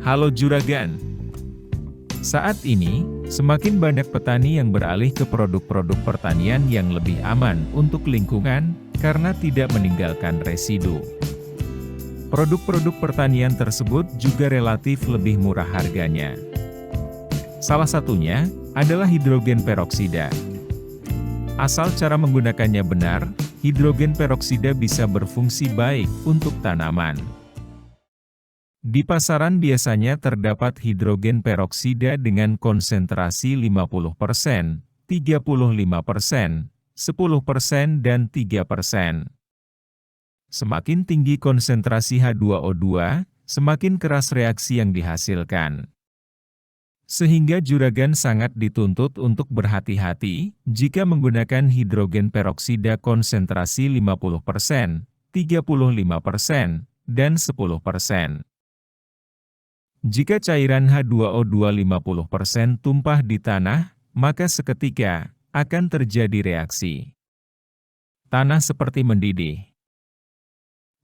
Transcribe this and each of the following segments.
Halo Juragan. Saat ini, semakin banyak petani yang beralih ke produk-produk pertanian yang lebih aman untuk lingkungan, karena tidak meninggalkan residu. Produk-produk pertanian tersebut juga relatif lebih murah harganya. Salah satunya adalah hidrogen peroksida. Asal cara menggunakannya benar, hidrogen peroksida bisa berfungsi baik untuk tanaman. Di pasaran biasanya terdapat hidrogen peroksida dengan konsentrasi 50%, 35%, 10%, dan 3%. Semakin tinggi konsentrasi H2O2, semakin keras reaksi yang dihasilkan. Sehingga Juragan sangat dituntut untuk berhati-hati jika menggunakan hidrogen peroksida konsentrasi 50%, 35%, dan 10%. Jika cairan H2O2 50% tumpah di tanah, maka seketika akan terjadi reaksi. Tanah seperti mendidih.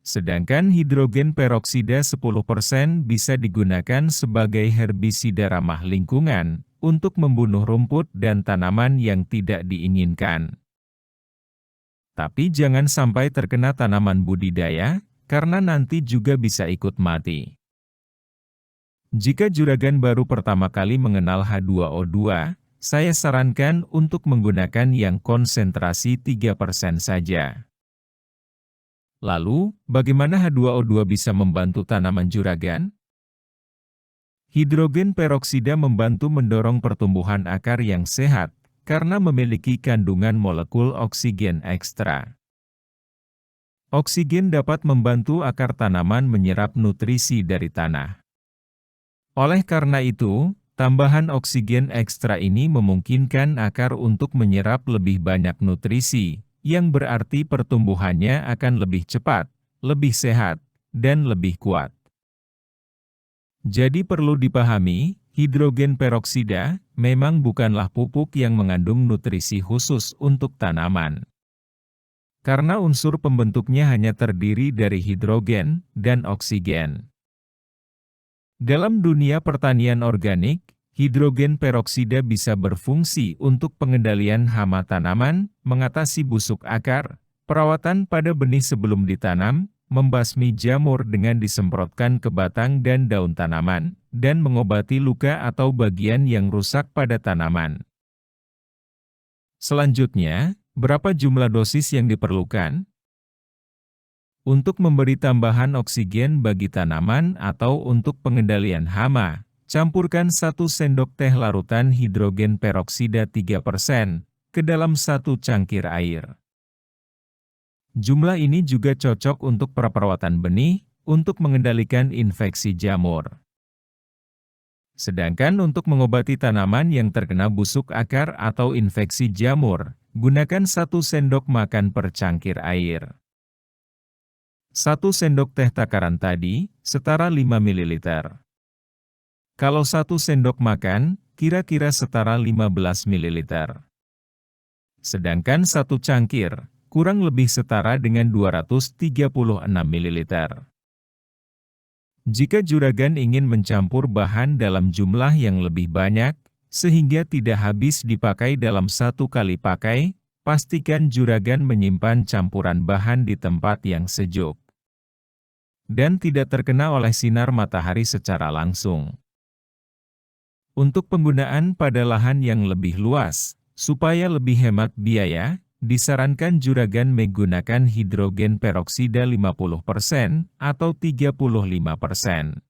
Sedangkan hidrogen peroksida 10% bisa digunakan sebagai herbisida ramah lingkungan untuk membunuh rumput dan tanaman yang tidak diinginkan. Tapi jangan sampai terkena tanaman budidaya, karena nanti juga bisa ikut mati. Jika Juragan baru pertama kali mengenal H2O2, saya sarankan untuk menggunakan yang konsentrasi 3% saja. Lalu, bagaimana H2O2 bisa membantu tanaman Juragan? Hidrogen peroksida membantu mendorong pertumbuhan akar yang sehat, karena memiliki kandungan molekul oksigen ekstra. Oksigen dapat membantu akar tanaman menyerap nutrisi dari tanah. Oleh karena itu, tambahan oksigen ekstra ini memungkinkan akar untuk menyerap lebih banyak nutrisi, yang berarti pertumbuhannya akan lebih cepat, lebih sehat, dan lebih kuat. Jadi perlu dipahami, hidrogen peroksida memang bukanlah pupuk yang mengandung nutrisi khusus untuk tanaman. Karena unsur pembentuknya hanya terdiri dari hidrogen dan oksigen. Dalam dunia pertanian organik, hidrogen peroksida bisa berfungsi untuk pengendalian hama tanaman, mengatasi busuk akar, perawatan pada benih sebelum ditanam, membasmi jamur dengan disemprotkan ke batang dan daun tanaman, dan mengobati luka atau bagian yang rusak pada tanaman. Selanjutnya, berapa jumlah dosis yang diperlukan? Untuk memberi tambahan oksigen bagi tanaman atau untuk pengendalian hama, campurkan 1 sendok teh larutan hidrogen peroksida 3% ke dalam 1 cangkir air. Jumlah ini juga cocok untuk perawatan benih, untuk mengendalikan infeksi jamur. Sedangkan untuk mengobati tanaman yang terkena busuk akar atau infeksi jamur, gunakan 1 sendok makan per cangkir air. 1 sendok teh takaran tadi, setara 5 ml. Kalau 1 sendok makan, kira-kira setara 15 ml. Sedangkan 1 cangkir, kurang lebih setara dengan 236 ml. Jika Juragan ingin mencampur bahan dalam jumlah yang lebih banyak, sehingga tidak habis dipakai dalam 1 kali pakai, pastikan Juragan menyimpan campuran bahan di tempat yang sejuk dan tidak terkena oleh sinar matahari secara langsung. Untuk penggunaan pada lahan yang lebih luas, supaya lebih hemat biaya, disarankan Juragan menggunakan hidrogen peroksida 50% atau 35%.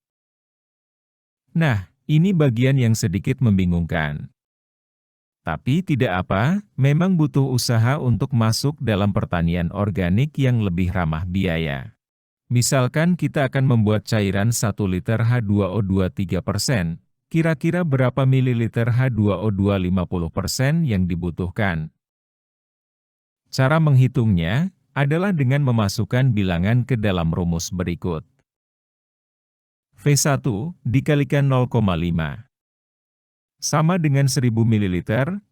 Nah, ini bagian yang sedikit membingungkan. Tapi tidak apa, memang butuh usaha untuk masuk dalam pertanian organik yang lebih ramah biaya. Misalkan kita akan membuat cairan 1 liter H2O2 3%, kira-kira berapa mililiter H2O2 50% yang dibutuhkan? Cara menghitungnya adalah dengan memasukkan bilangan ke dalam rumus berikut. V1 dikalikan 0,5 sama dengan 1000 ml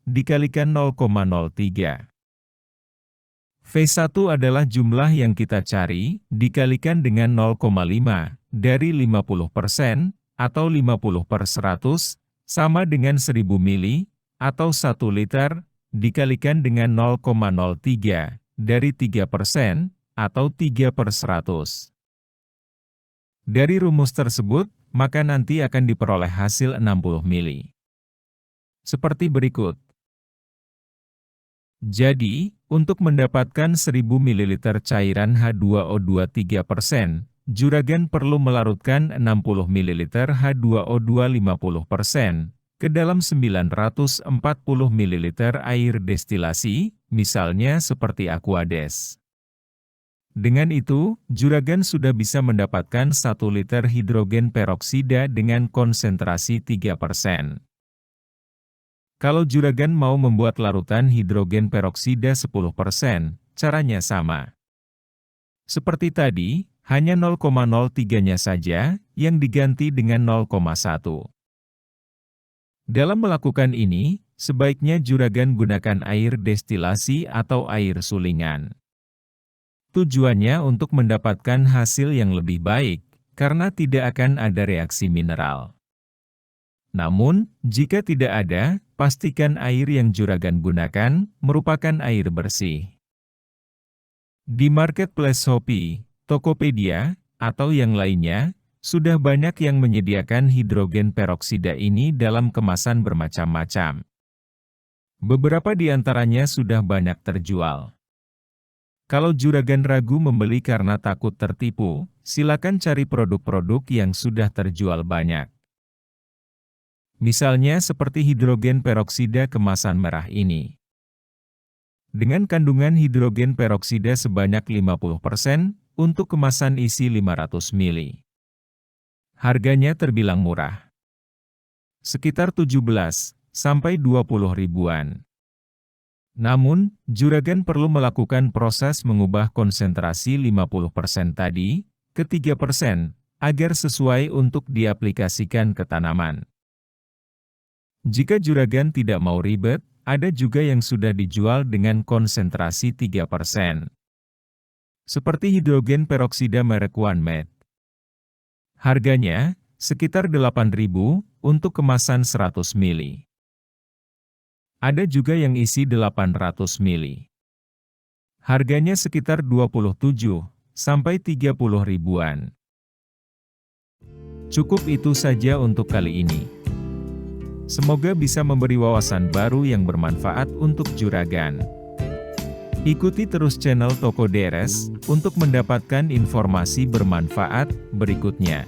dikalikan 0,03. V1 adalah jumlah yang kita cari, dikalikan dengan 0,5, dari 50%, atau 50/100, sama dengan 1000 mili, atau 1 liter, dikalikan dengan 0,03, dari 3%, atau 3/100. Dari rumus tersebut, maka nanti akan diperoleh hasil 60 mili. Seperti berikut. Jadi, untuk mendapatkan 1000 ml cairan H2O2 3%, juragan perlu melarutkan 60 ml H2O2 50% ke dalam 940 ml air destilasi, misalnya seperti Aquades. Dengan itu, juragan sudah bisa mendapatkan 1 liter hidrogen peroksida dengan konsentrasi 3%. Kalau juragan mau membuat larutan hidrogen peroksida 10%, caranya sama. Seperti tadi, hanya 0,03-nya saja yang diganti dengan 0,1. Dalam melakukan ini, sebaiknya juragan gunakan air destilasi atau air sulingan. Tujuannya untuk mendapatkan hasil yang lebih baik, karena tidak akan ada reaksi mineral. Namun, jika tidak ada, pastikan air yang juragan gunakan merupakan air bersih. Di marketplace Shopee, Tokopedia, atau yang lainnya, sudah banyak yang menyediakan hidrogen peroksida ini dalam kemasan bermacam-macam. Beberapa di antaranya sudah banyak terjual. Kalau juragan ragu membeli karena takut tertipu, silakan cari produk-produk yang sudah terjual banyak. Misalnya seperti hidrogen peroksida kemasan merah ini. Dengan kandungan hidrogen peroksida sebanyak 50% untuk kemasan isi 500 ml. Harganya terbilang murah. Sekitar 17 sampai 20 ribuan. Namun, juragan perlu melakukan proses mengubah konsentrasi 50% tadi ke 3% agar sesuai untuk diaplikasikan ke tanaman. Jika juragan tidak mau ribet, ada juga yang sudah dijual dengan konsentrasi 3%. Seperti hidrogen peroksida merek OneMed. Harganya sekitar 8.000 untuk kemasan 100 ml. Ada juga yang isi 800 ml. Harganya sekitar 27 sampai 30 ribuan. Cukup itu saja untuk kali ini. Semoga bisa memberi wawasan baru yang bermanfaat untuk juragan. Ikuti terus channel Toko Deres untuk mendapatkan informasi bermanfaat berikutnya.